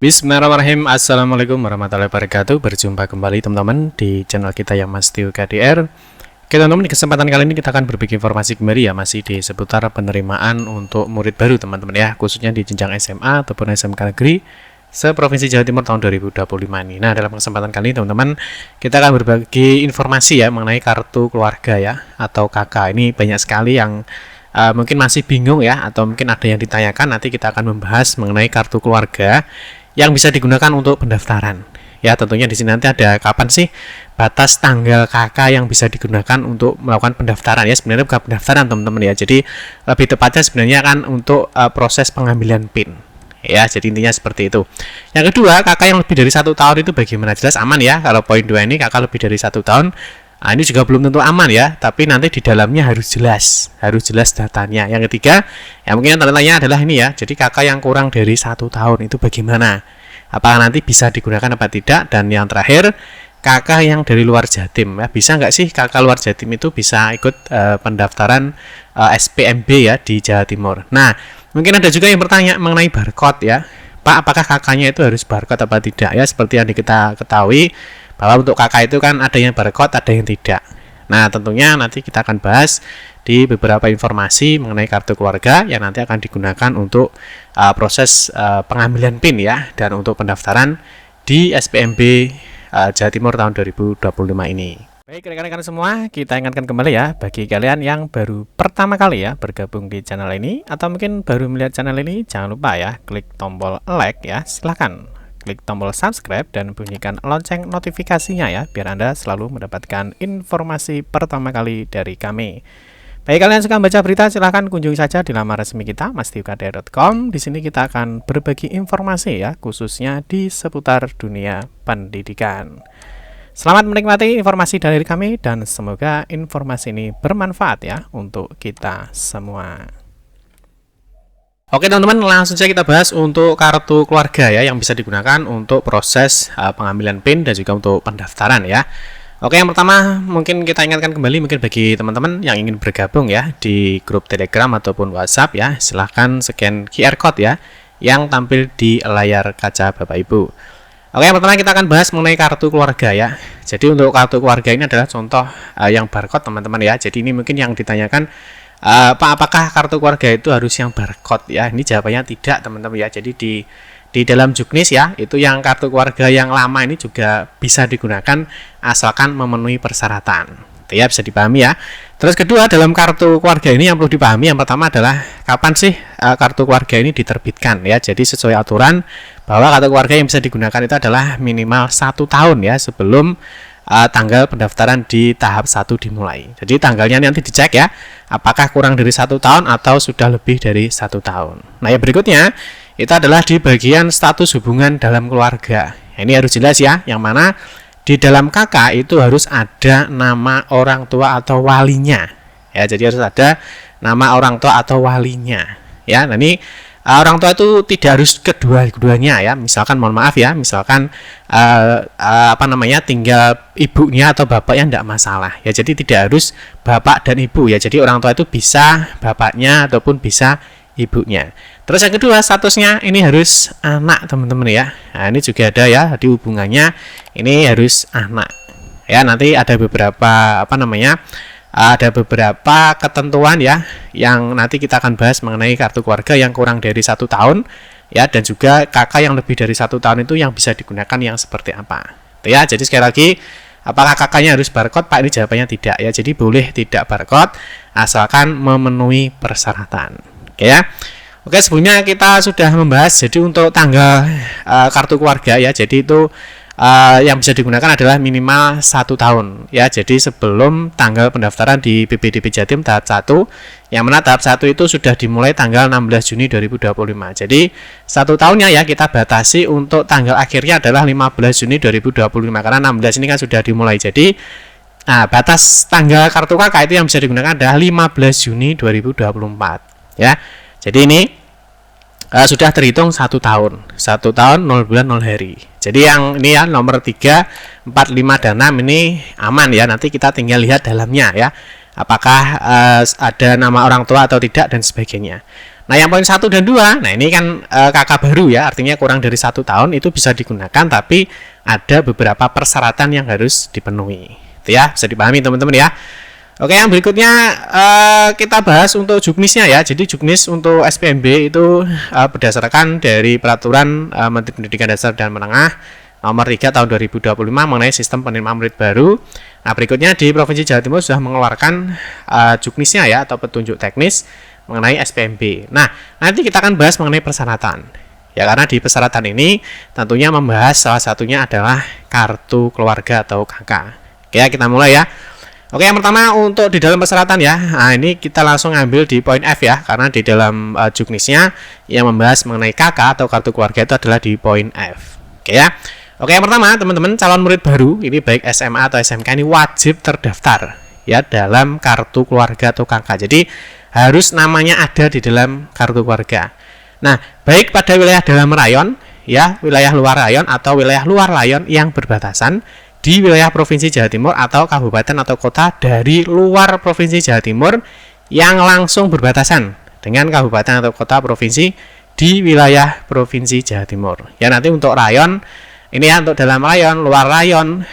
Bismillahirrahmanirrahim. Assalamualaikum warahmatullahi wabarakatuh. Berjumpa kembali teman-teman di channel kita yang Mas Tio KDR. Oke teman-teman, di kesempatan kali ini kita akan berbagi informasi kembali ya, masih di seputar penerimaan untuk murid baru teman-teman ya, khususnya di jenjang SMA ataupun SMK negeri se-Provinsi Jawa Timur tahun 2025 ini. Nah, dalam kesempatan kali ini teman-teman, kita akan berbagi informasi ya mengenai kartu keluarga ya, atau KK. Ini banyak sekali yang mungkin masih bingung ya, atau mungkin ada yang ditanyakan. Nanti kita akan membahas mengenai kartu keluarga yang bisa digunakan untuk pendaftaran. Ya, tentunya di sini nanti ada kapan sih batas tanggal KK yang bisa digunakan untuk melakukan pendaftaran ya. Sebenarnya bukan pendaftaran teman-teman ya. Jadi lebih tepatnya sebenarnya kan untuk proses pengambilan PIN. Ya, jadi intinya seperti itu. Yang kedua, KK yang lebih dari 1 tahun itu bagaimana? Jelas aman ya. Kalau poin 2 ini KK lebih dari 1 tahun. Nah, ini juga belum tentu aman ya, tapi nanti di dalamnya harus jelas datanya. Yang ketiga, yang mungkin tanya adalah ini ya, jadi KK yang kurang dari 1 tahun itu bagaimana? Apakah nanti bisa digunakan apa tidak? Dan yang terakhir, KK yang dari luar Jatim ya, bisa nggak sih KK luar Jatim itu bisa ikut pendaftaran SPMB ya di Jawa Timur? Nah, mungkin ada juga yang bertanya mengenai barcode ya, Pak, apakah KK-nya itu harus barcode apa tidak ya? Seperti yang kita ketahui bahwa untuk KK itu kan ada yang barcode, ada yang tidak. Nah, tentunya nanti kita akan bahas di beberapa informasi mengenai kartu keluarga yang nanti akan digunakan untuk proses pengambilan PIN ya, dan untuk pendaftaran di SPMB Jawa Timur tahun 2025 ini. Baik rekan-rekan semua, kita ingatkan kembali ya, bagi kalian yang baru pertama kali ya bergabung di channel ini, atau mungkin baru melihat channel ini, jangan lupa ya klik tombol like ya, silahkan klik tombol subscribe dan bunyikan lonceng notifikasinya ya, biar Anda selalu mendapatkan informasi pertama kali dari kami. Bagi kalian yang suka baca berita, silahkan kunjungi saja di laman resmi kita mastiukdr.com. Di sini kita akan berbagi informasi ya, khususnya di seputar dunia pendidikan. Selamat menikmati informasi dari kami dan semoga informasi ini bermanfaat ya untuk kita semua. Oke teman-teman, langsung saja kita bahas untuk kartu keluarga ya, yang bisa digunakan untuk proses pengambilan PIN dan juga untuk pendaftaran ya. Oke, yang pertama mungkin kita ingatkan kembali, mungkin bagi teman-teman yang ingin bergabung ya di grup Telegram ataupun WhatsApp ya, silahkan scan QR code ya yang tampil di layar kaca Bapak Ibu. Oke, yang pertama kita akan bahas mengenai kartu keluarga ya. Jadi untuk kartu keluarga ini adalah contoh yang barcode teman-teman ya. Jadi ini mungkin yang ditanyakan, Pak, apakah kartu keluarga itu harus yang barcode ya? Ini jawabannya tidak teman-teman ya. Jadi di dalam Juknis ya, itu yang kartu keluarga yang lama ini juga bisa digunakan asalkan memenuhi persyaratan. Itu ya, bisa dipahami ya. Terus kedua, dalam kartu keluarga ini yang perlu dipahami, yang pertama adalah kapan sih kartu keluarga ini diterbitkan ya. Jadi sesuai aturan bahwa kartu keluarga yang bisa digunakan itu adalah minimal 1 tahun ya sebelum tanggal pendaftaran di tahap 1 dimulai. Jadi tanggalnya nanti dicek ya, apakah kurang dari 1 tahun atau sudah lebih dari 1 tahun. Nah, yang berikutnya itu adalah di bagian status hubungan dalam keluarga. Ini harus jelas ya, yang mana di dalam KK itu harus ada nama orang tua atau walinya. Ya, jadi harus ada nama orang tua atau walinya. Ya, nah ini orang tua itu tidak harus kedua-duanya ya. Misalkan mohon maaf ya, misalkan tinggal ibunya atau bapaknya tidak masalah ya. Jadi tidak harus bapak dan ibu ya. Jadi orang tua itu bisa bapaknya ataupun bisa ibunya. Terus yang kedua, statusnya ini harus anak teman-teman ya. Nah, ini juga ada ya, di hubungannya ini harus anak. Ya, nanti ada beberapa ada beberapa ketentuan ya yang nanti kita akan bahas mengenai kartu keluarga yang kurang dari 1 tahun ya, dan juga KK yang lebih dari 1 tahun itu yang bisa digunakan yang seperti apa. Itu ya, jadi sekali lagi, apakah KK-nya harus barcode? Pak, ini jawabannya tidak ya. Jadi boleh tidak barcode asalkan memenuhi persyaratan. Oke ya. Oke, sebelumnya kita sudah membahas jadi untuk tanggal kartu keluarga ya. Jadi itu yang bisa digunakan adalah minimal 1 tahun ya. Jadi sebelum tanggal pendaftaran di BPDB Jatim tahap 1, yang mana tahap 1 itu sudah dimulai tanggal 16 Juni 2025. Jadi 1 tahunnya ya kita batasi untuk tanggal akhirnya adalah 15 Juni 2025 karena 16 ini kan sudah dimulai. Jadi batas tanggal kartu KK itu yang bisa digunakan adalah 15 Juni 2024 ya. Jadi ini sudah terhitung 1 tahun, 1 tahun 0 bulan 0 hari. Jadi yang ini ya nomor 3, 4, 5 dan 6 ini aman ya. Nanti kita tinggal lihat dalamnya ya, apakah ada nama orang tua atau tidak dan sebagainya. Nah, yang poin 1 dan 2, nah ini kan KK baru ya, artinya kurang dari 1 tahun itu bisa digunakan, tapi ada beberapa persyaratan yang harus dipenuhi. Itu ya, bisa dipahami teman-teman ya. Oke, yang berikutnya kita bahas untuk juknisnya ya. Jadi juknis untuk SPMB itu berdasarkan dari peraturan Menteri Pendidikan Dasar dan Menengah nomor 3 tahun 2025 mengenai sistem penerimaan murid baru. Nah, berikutnya di Provinsi Jawa Timur sudah mengeluarkan juknisnya ya, atau petunjuk teknis mengenai SPMB. Nah, nanti kita akan bahas mengenai persyaratan. Ya, karena di persyaratan ini tentunya membahas salah satunya adalah kartu keluarga atau KK. Oke, kita mulai ya. Oke, yang pertama untuk di dalam persyaratan ya. Nah, ini kita langsung ambil di poin F ya, karena di dalam juknisnya yang membahas mengenai KK atau kartu keluarga itu adalah di poin F. Oke ya. Oke, yang pertama teman-teman, calon murid baru ini baik SMA atau SMK ini wajib terdaftar ya dalam kartu keluarga atau KK. Jadi harus namanya ada di dalam kartu keluarga. Nah, baik pada wilayah dalam rayon, ya, wilayah luar rayon atau wilayah luar rayon yang berbatasan di wilayah Provinsi Jawa Timur atau kabupaten atau kota dari luar Provinsi Jawa Timur yang langsung berbatasan dengan kabupaten atau kota provinsi di wilayah Provinsi Jawa Timur. Ya, nanti untuk rayon ini ya, untuk dalam rayon, luar rayon,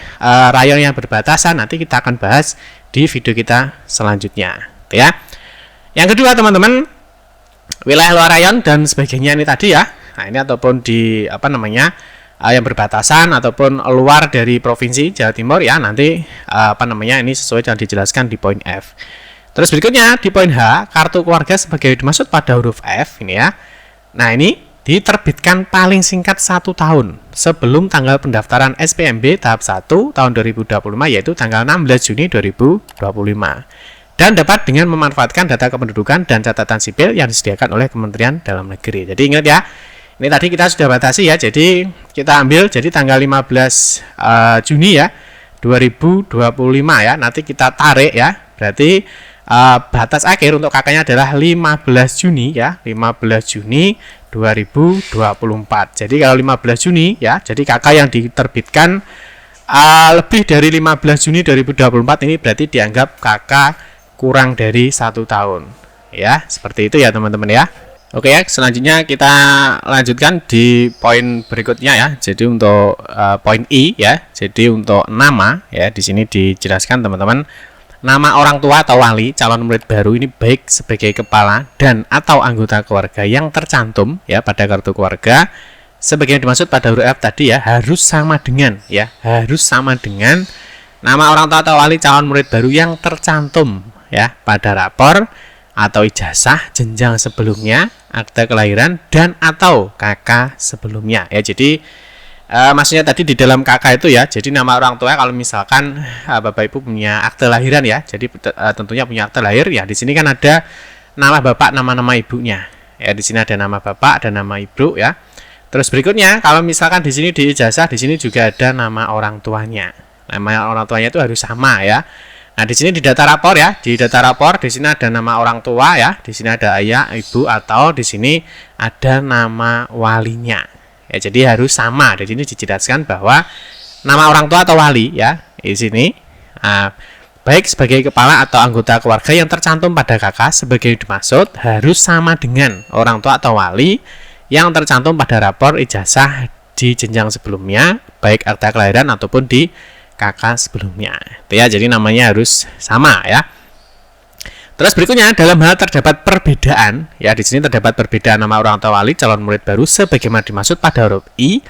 rayon yang berbatasan nanti kita akan bahas di video kita selanjutnya, ya. Yang kedua teman-teman, wilayah luar rayon dan sebagainya ini tadi ya. Nah, ini ataupun di yang berbatasan ataupun luar dari Provinsi Jawa Timur ya, nanti ini sesuai yang dijelaskan di poin F. Terus berikutnya di poin H, kartu keluarga sebagai dimaksud pada huruf F ini ya. Nah, ini diterbitkan paling singkat 1 tahun sebelum tanggal pendaftaran SPMB tahap 1 tahun 2025, yaitu tanggal 16 Juni 2025. Dan dapat dengan memanfaatkan data kependudukan dan catatan sipil yang disediakan oleh Kementerian Dalam Negeri. Jadi ingat ya, ini tadi kita sudah batasi ya, jadi kita ambil jadi tanggal 15 Juni ya 2025 ya, nanti kita tarik ya, berarti batas akhir untuk KK-nya adalah 15 Juni ya, 15 Juni 2024. Jadi kalau 15 Juni ya, jadi KK yang diterbitkan lebih dari 15 Juni 2024 ini berarti dianggap KK kurang dari 1 tahun ya, seperti itu ya teman-teman ya. Oke ya, selanjutnya kita lanjutkan di poin berikutnya ya. Jadi untuk poin I ya, jadi untuk nama ya, di sini dijelaskan teman-teman, nama orang tua atau wali calon murid baru ini baik sebagai kepala dan atau anggota keluarga yang tercantum ya pada kartu keluarga sebagaimana dimaksud pada huruf F tadi ya, harus sama dengan ya, harus sama dengan nama orang tua atau wali calon murid baru yang tercantum ya pada rapor atau ijazah jenjang sebelumnya, akte kelahiran dan atau KK sebelumnya ya. Jadi maksudnya tadi di dalam KK itu ya, jadi nama orang tua kalau misalkan Bapak Ibu punya akte lahiran ya, jadi tentunya punya akte lahir ya, di sini kan ada nama bapak, nama ibunya ya, di sini ada nama bapak dan nama ibu ya. Terus berikutnya kalau misalkan di sini di ijazah, di sini juga ada nama orang tuanya. Nama orang tuanya itu harus sama ya. Nah, di sini di data rapor ya, di data rapor di sini ada nama orang tua ya, di sini ada ayah, ibu, atau di sini ada nama walinya. Ya, jadi harus sama. Di sini dijelaskan bahwa nama orang tua atau wali ya, di sini baik sebagai kepala atau anggota keluarga yang tercantum pada KK sebagai dimaksud harus sama dengan orang tua atau wali yang tercantum pada rapor ijazah di jenjang sebelumnya, baik akta kelahiran ataupun di KK sebelumnya. Itu ya, jadi namanya harus sama ya. Terus berikutnya dalam hal terdapat perbedaan ya, di sini terdapat perbedaan nama orang tua wali calon murid baru sebagaimana dimaksud pada huruf I,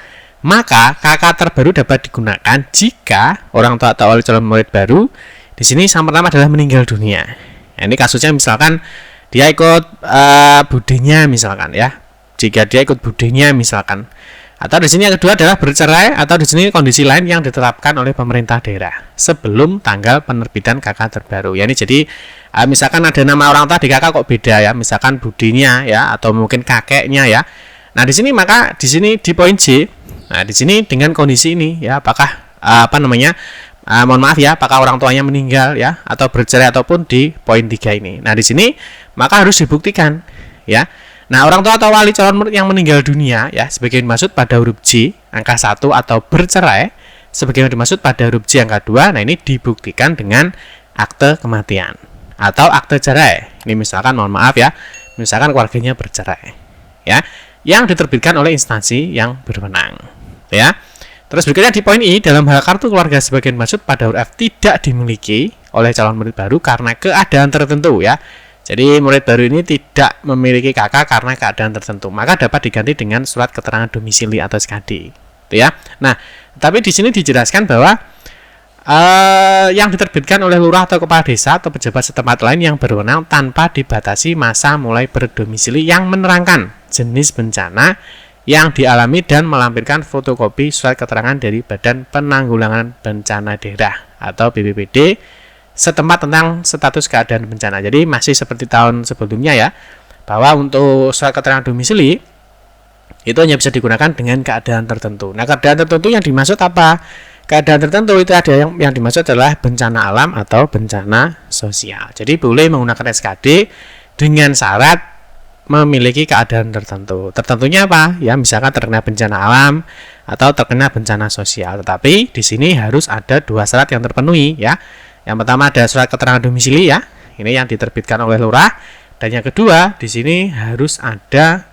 maka KK terbaru dapat digunakan jika orang tua atau wali calon murid baru di sini yang pertama adalah meninggal dunia. Nah, ini kasusnya misalkan dia ikut budenya misalkan ya. Jika dia ikut budenya misalkan. Atau di sini yang kedua adalah bercerai, atau di sini kondisi lain yang ditetapkan oleh pemerintah daerah sebelum tanggal penerbitan KK terbaru. Ya, ini jadi misalkan ada nama orang tua di KK kok beda ya, misalkan budinya ya, atau mungkin kakeknya ya. Nah, di sini maka di sini di poin C. Nah, di sini dengan kondisi ini ya, apakah mohon maaf ya, apakah orang tuanya meninggal ya, atau bercerai ataupun di poin 3 ini. Nah, di sini maka harus dibuktikan ya. Nah, orang tua atau wali calon murid yang meninggal dunia ya sebagai dimaksud pada huruf J angka 1 atau bercerai sebagai dimaksud pada huruf J angka 2. Nah, ini dibuktikan dengan akte kematian atau akte cerai. Ini misalkan mohon maaf ya, misalkan keluarganya bercerai, ya, yang diterbitkan oleh instansi yang berwenang, ya. Terus berikutnya di poin I, dalam hal kartu keluarga sebagian dimaksud pada huruf F tidak dimiliki oleh calon murid baru karena keadaan tertentu, ya. Jadi murid baru ini tidak memiliki kakak karena keadaan tertentu, maka dapat diganti dengan surat keterangan domisili atau SKD, gitu ya. Nah, tapi di sini dijelaskan bahwa yang diterbitkan oleh lurah atau kepala desa atau pejabat setempat lain yang berwenang tanpa dibatasi masa mulai berdomisili yang menerangkan jenis bencana yang dialami dan melampirkan fotokopi surat keterangan dari Badan Penanggulangan Bencana Daerah atau BPBD setempat tentang status keadaan bencana. Jadi masih seperti tahun sebelumnya, ya, bahwa untuk surat keterangan domisili itu hanya bisa digunakan dengan keadaan tertentu. Nah, keadaan tertentu yang dimaksud apa? Keadaan tertentu itu ada yang dimaksud adalah bencana alam atau bencana sosial. Jadi boleh menggunakan SKD dengan syarat memiliki keadaan tertentu. Tertentunya apa? Ya, misalkan terkena bencana alam atau terkena bencana sosial. Tetapi di sini harus ada dua syarat yang terpenuhi, ya. Yang pertama ada surat keterangan domisili, ya. Ini yang diterbitkan oleh lurah. Dan yang kedua, di sini harus ada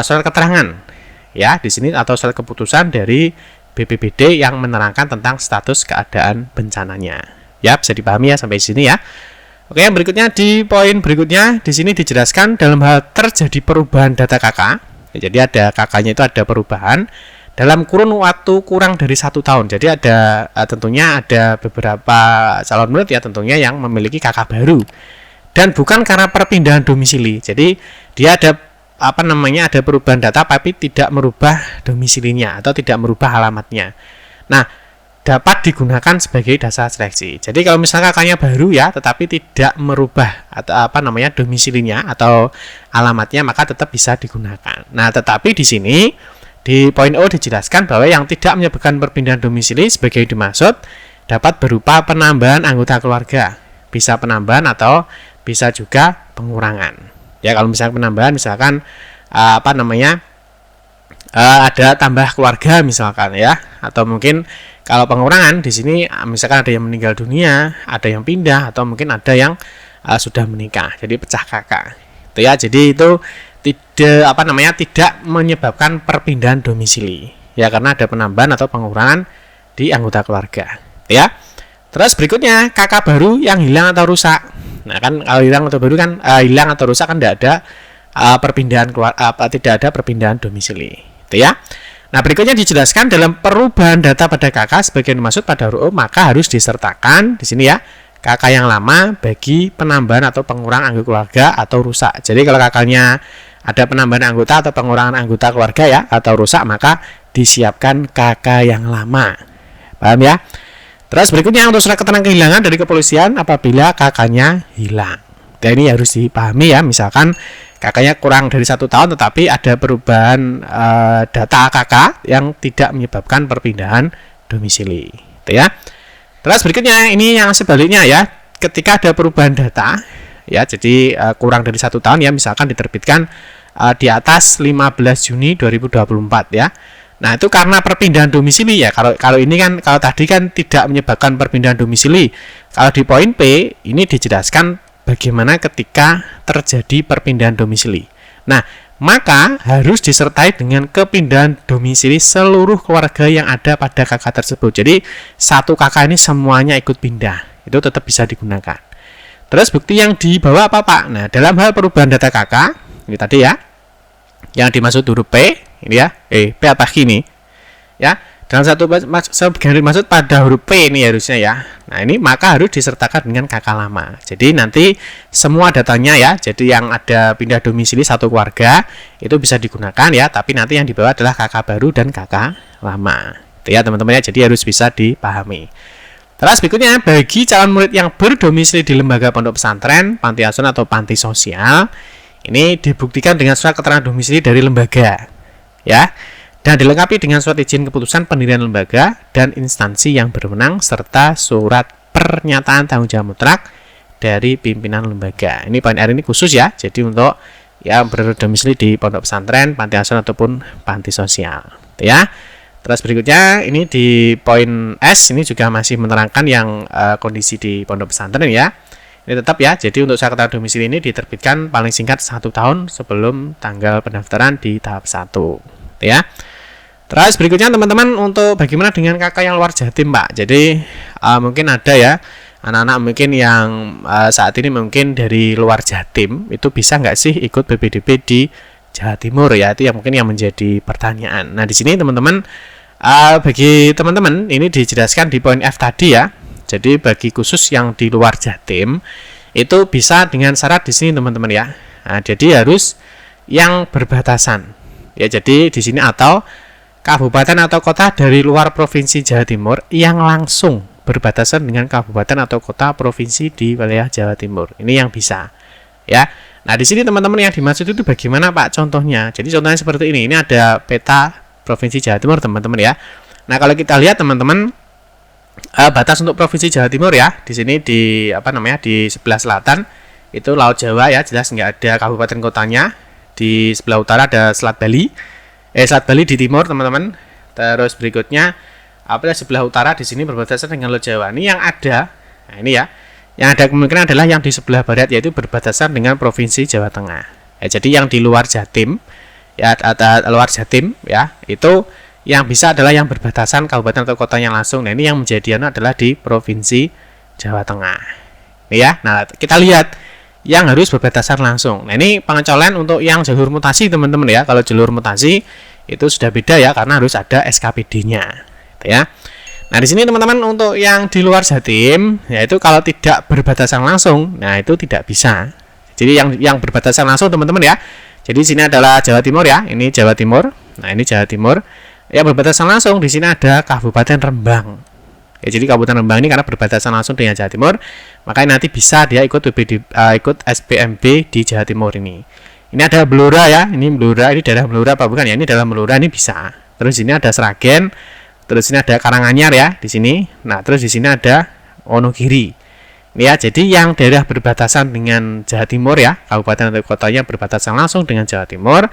surat keterangan, ya, di sini atau surat keputusan dari BPBD yang menerangkan tentang status keadaan bencananya. Ya, bisa dipahami ya sampai sini, ya. Oke, yang berikutnya di poin berikutnya di sini dijelaskan dalam hal terjadi perubahan data KK. Ya, jadi ada KK-nya itu ada perubahan dalam kurun waktu kurang dari 1 tahun. Jadi ada tentunya ada beberapa calon murid, ya, tentunya yang memiliki KK baru dan bukan karena perpindahan domisili. Jadi dia ada ada perubahan data tapi tidak merubah domisilinya atau tidak merubah alamatnya. Nah, dapat digunakan sebagai dasar seleksi. Jadi kalau misalnya kakaknya baru, ya, tetapi tidak merubah atau domisilinya atau alamatnya, maka tetap bisa digunakan. Nah, tetapi di sini di poin O dijelaskan bahwa yang tidak menyebabkan perpindahan domisili sebagai dimaksud dapat berupa penambahan anggota keluarga. Bisa penambahan atau bisa juga pengurangan. Ya, kalau misalnya penambahan, misalkan ada tambah keluarga misalkan, ya, atau mungkin kalau pengurangan di sini misalkan ada yang meninggal dunia, ada yang pindah, atau mungkin ada yang sudah menikah, jadi pecah kakak, itu ya. Jadi itu tidak menyebabkan perpindahan domisili, ya, karena ada penambahan atau pengurangan di anggota keluarga, ya. Terus berikutnya kakak baru yang hilang atau rusak. Nah, kan kalau hilang atau baru kan hilang atau rusak kan tidak ada tidak ada perpindahan domisili, itu ya. Nah, berikutnya dijelaskan dalam perubahan data pada KK sebagian dimaksud pada huruf O, maka harus disertakan di sini, ya, KK yang lama bagi penambahan atau pengurangan anggota keluarga atau rusak. Jadi kalau KK-nya ada penambahan anggota atau pengurangan anggota keluarga, ya, atau rusak, maka disiapkan KK yang lama. Paham, ya? Terus berikutnya untuk surat keterangan kehilangan dari kepolisian apabila KK-nya hilang. Dan ini harus dipahami, ya, misalkan kakaknya kurang dari 1 tahun tetapi ada perubahan data KK yang tidak menyebabkan perpindahan domisili, itu ya. Terus berikutnya ini yang sebaliknya, ya, ketika ada perubahan data, ya, jadi kurang dari 1 tahun, ya, misalkan diterbitkan di atas 15 Juni 2024, ya. Nah, itu karena perpindahan domisili, ya. Kalau ini kan, kalau tadi kan tidak menyebabkan perpindahan domisili. Kalau di poin P ini dijelaskan bagaimana ketika terjadi perpindahan domisili. Nah, maka harus disertai dengan kepindahan domisili seluruh keluarga yang ada pada KK tersebut. Jadi, satu KK ini semuanya ikut pindah. Itu tetap bisa digunakan. Terus bukti yang dibawa apa, Pak? Nah, dalam hal perubahan data KK, ini tadi, ya, yang dimaksud huruf P, ini, ya, P apa ini, ya. Dalam satu sebagian dimaksud pada huruf P ini harusnya, ya. Nah, ini maka harus disertakan dengan KK lama. Jadi nanti semua datanya, ya, jadi yang ada pindah domisili satu keluarga itu bisa digunakan, ya, tapi nanti yang dibawa adalah KK baru dan KK lama. Itu ya, teman-teman, ya. Jadi harus bisa dipahami. Terus berikutnya bagi calon murid yang berdomisili di lembaga pondok pesantren, panti asuhan atau panti sosial, ini dibuktikan dengan surat keterangan domisili dari lembaga, ya. Dan dilengkapi dengan surat izin keputusan pendirian lembaga dan instansi yang berwenang serta surat pernyataan tanggung jawab mutlak dari pimpinan lembaga. Ini poin R ini khusus, ya. Jadi untuk yang berdomisili di pondok pesantren, panti asuhan ataupun panti sosial, ya. Terus berikutnya ini di poin S ini juga masih menerangkan yang kondisi di pondok pesantren, ya. Ini tetap ya, jadi untuk surat keterangan domisili ini diterbitkan paling singkat 1 tahun sebelum tanggal pendaftaran di tahap 1 ya. Terus berikutnya teman-teman, untuk bagaimana dengan kakak yang luar Jatim Pak. Jadi mungkin ada ya anak-anak mungkin yang saat ini mungkin dari luar Jatim, itu bisa nggak sih ikut PPDB di Jawa Timur ya, itu yang mungkin yang menjadi pertanyaan. Nah di sini teman-teman, bagi teman-teman ini dijelaskan di poin F tadi ya. Jadi bagi khusus yang di luar Jatim itu bisa dengan syarat di sini teman-teman ya. Nah, jadi harus yang berbatasan ya. Jadi di sini atau kabupaten atau kota dari luar provinsi Jawa Timur yang langsung berbatasan dengan kabupaten atau kota provinsi di wilayah Jawa Timur. Ini yang bisa ya. Nah di sini teman-teman yang dimaksud itu bagaimana Pak contohnya? Jadi contohnya seperti ini. Ini ada peta provinsi Jawa Timur teman-teman ya. Nah kalau kita lihat teman-teman, batas untuk provinsi Jawa Timur ya, di sini di di sebelah selatan itu Laut Jawa ya, jelas nggak ada kabupaten kotanya. Di sebelah utara ada Selat Bali di timur teman-teman. Terus berikutnya sebelah utara di sini berbatasan dengan Laut Jawa. Ini yang ada, nah ini ya, yang ada kemungkinan adalah yang di sebelah barat, yaitu berbatasan dengan provinsi Jawa Tengah. Ya, jadi yang di luar Jatim ya, luar Jatim ya, itu yang bisa adalah yang berbatasan kabupaten atau kota yang langsung. Nah ini yang menjadi adalah di provinsi Jawa Tengah. Ini ya. Nah kita lihat yang harus berbatasan langsung. Nah ini pengecualian untuk yang jalur mutasi teman-teman ya. Kalau jalur mutasi itu sudah beda ya, karena harus ada SKPD-nya ya. Nah di sini teman-teman, untuk yang di luar Jatim yaitu kalau tidak berbatasan langsung, nah itu tidak bisa. Jadi yang berbatasan langsung teman-teman ya. Jadi sini adalah Jawa Timur ya, ini Jawa Timur. Nah ini Jawa Timur. Yang berbatasan langsung di sini ada Kabupaten Rembang. Ya, jadi Kabupaten Rembang ini karena berbatasan langsung dengan Jawa Timur, makanya nanti bisa dia ikut ikut SPMB di Jawa Timur ini. Ini ada Blora ya, ini Blora, ini daerah Blora apa bukan ya? Ini daerah Blora, ini bisa. Terus ini ada Sragen, terus ini ada Karanganyar ya di sini. Nah, terus di sini ada Wonogiri. Ini ya, jadi yang daerah berbatasan dengan Jawa Timur ya, kabupaten atau kotanya berbatasan langsung dengan Jawa Timur,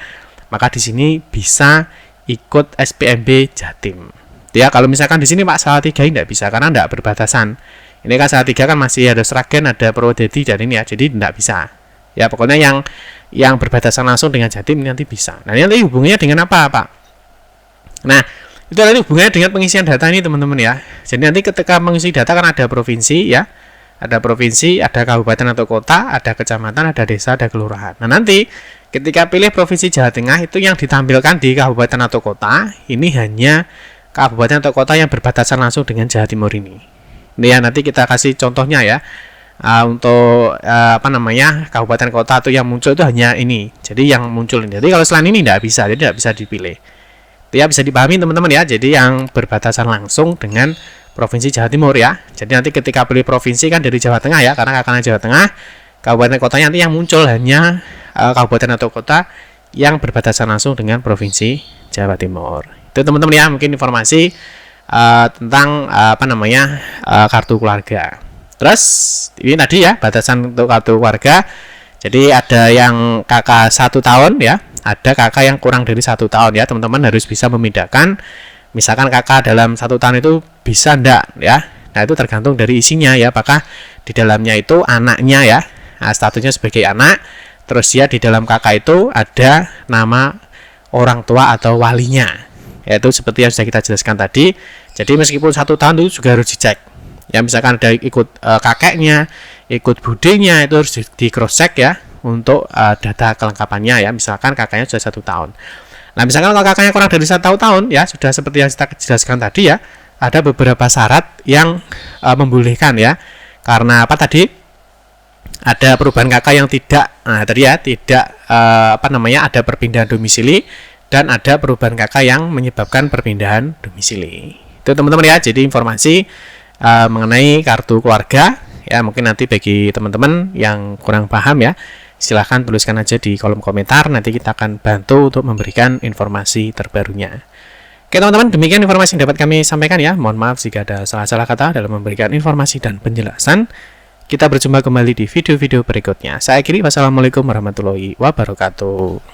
maka di sini bisa ikut SPMB Jatim. Ya, kalau misalkan di sini Pak Salatiga tidak bisa karena tidak berbatasan. Ini kan Salatiga kan masih ada Sragen, ada Purwodadi dan ini ya, jadi tidak bisa. Ya, pokoknya yang berbatasan langsung dengan Jatim nanti bisa. Nah, ini nanti hubungannya dengan apa, Pak? Nah, itu nanti hubungannya dengan pengisian data ini, teman-teman ya. Jadi nanti ketika mengisi data kan ada provinsi ya. Ada provinsi, ada kabupaten atau kota, ada kecamatan, ada desa, ada kelurahan. Nah, nanti ketika pilih provinsi Jawa Tengah itu yang ditampilkan di kabupaten atau kota, ini hanya kabupaten atau kota yang berbatasan langsung dengan Jawa Timur ini. Ini ya, nanti kita kasih contohnya ya. Untuk kabupaten kota atau yang muncul itu hanya ini. Jadi yang muncul ini. Jadi kalau selain ini tidak bisa, jadi tidak bisa dipilih. Itu ya, bisa dipahami teman-teman ya. Jadi yang berbatasan langsung dengan provinsi Jawa Timur ya. Jadi nanti ketika pilih provinsi kan dari Jawa Tengah ya, karena kakaknya Jawa Tengah, kabupaten kotanya nanti yang muncul hanya kabupaten atau kota yang berbatasan langsung dengan provinsi Jawa Timur. Itu teman-teman ya, mungkin informasi tentang kartu keluarga. Terus ini tadi ya, batasan untuk kartu keluarga. Jadi ada yang kakak 1 tahun ya, ada kakak yang kurang dari 1 tahun ya. Teman-teman harus bisa membedakan. Misalkan kakak dalam 1 tahun itu bisa enggak ya. Nah itu tergantung dari isinya ya, apakah di dalamnya itu anaknya ya, nah, statusnya sebagai anak. Terus ya di dalam kakak itu ada nama orang tua atau walinya, yaitu seperti yang sudah kita jelaskan tadi. Jadi meskipun 1 tahun itu juga harus dicek ya, misalkan ada ikut kakeknya, ikut budenya, itu harus di cross check ya untuk data kelengkapannya ya. Misalkan kakaknya sudah 1 tahun. Nah misalkan kalau kakaknya kurang dari 1 tahun ya, sudah seperti yang kita jelaskan tadi ya, ada beberapa syarat yang membolehkan ya. Karena apa tadi? Ada perubahan kakak yang tidak, ada perpindahan domisili, dan ada perubahan kakak yang menyebabkan perpindahan domisili. Itu teman-teman ya. Jadi informasi mengenai kartu keluarga ya, mungkin nanti bagi teman-teman yang kurang paham ya, silahkan tuliskan aja di kolom komentar, nanti kita akan bantu untuk memberikan informasi terbarunya. Oke teman-teman, demikian informasi yang dapat kami sampaikan ya. Mohon maaf jika ada salah-salah kata dalam memberikan informasi dan penjelasan. Kita berjumpa kembali di video-video berikutnya. Saya akhiri, wassalamualaikum warahmatullahi wabarakatuh.